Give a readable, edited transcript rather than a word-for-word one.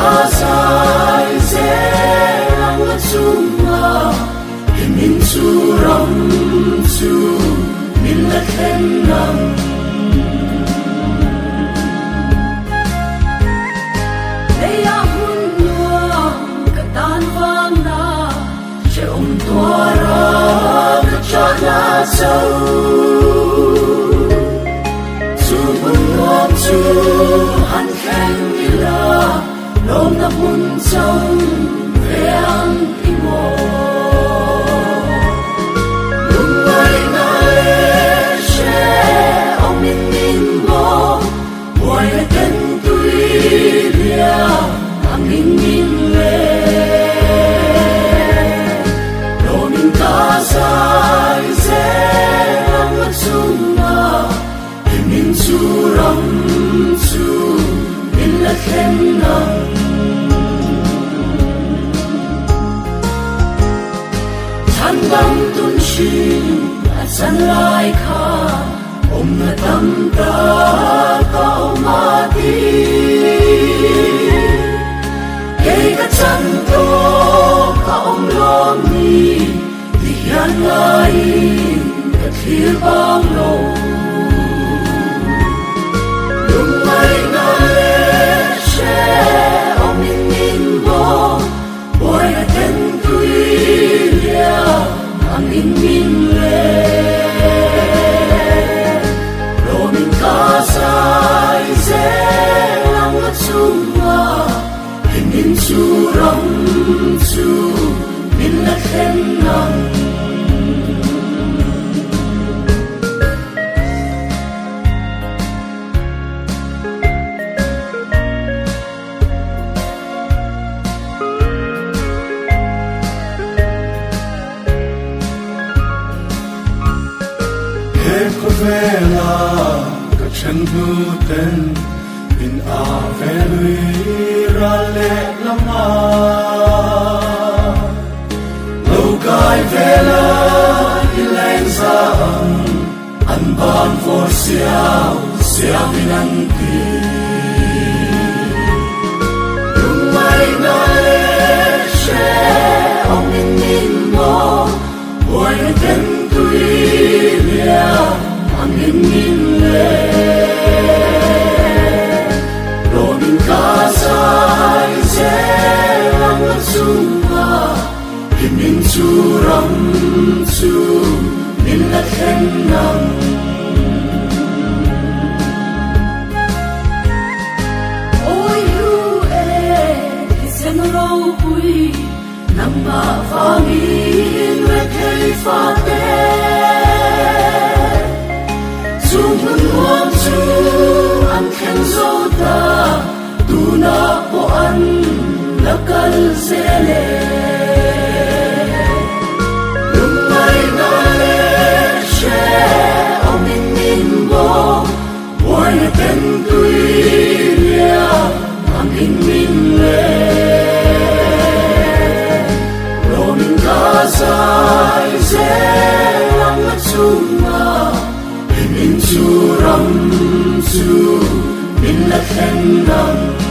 ca sai dễ lắng ngất sunga hình min su ram su min la khen nam đây là hun nhua cả tan vang na che tua ra cả cha la sâu su bun ngom su han khen đi la lom na bun sông về ăn imo lung mai na le she ông min mo boy ten tui lia ang min le lo min ta sai se ang sunna min su ram su min la khen nam tâm tuân xin san lai kha na tâm ta cao ma ti kay ka chan to cao lo mi di yan lai ka thil bang lo lung mai na le she om min bo boy na ten tui ang min le lo min ka sai se lang at sunga min su ram su min la khen nam vela ka chen nu ten in a velui ra le lama lo kai vela ilain sa an ban for sia vinan ti lung mai na le she ong min mo boy ten tui lia ang min le lo min ka sai se lang sunga min su ram su min la khen nam ôi yu e sen ro pui nam ba va min le khay fa te chu an khen zo ta tu na po an la kal se le lung mai na le she om min bo boy na ten tui lia ang min le lo min ka sai se lang at sunga min su ram su min la khen nam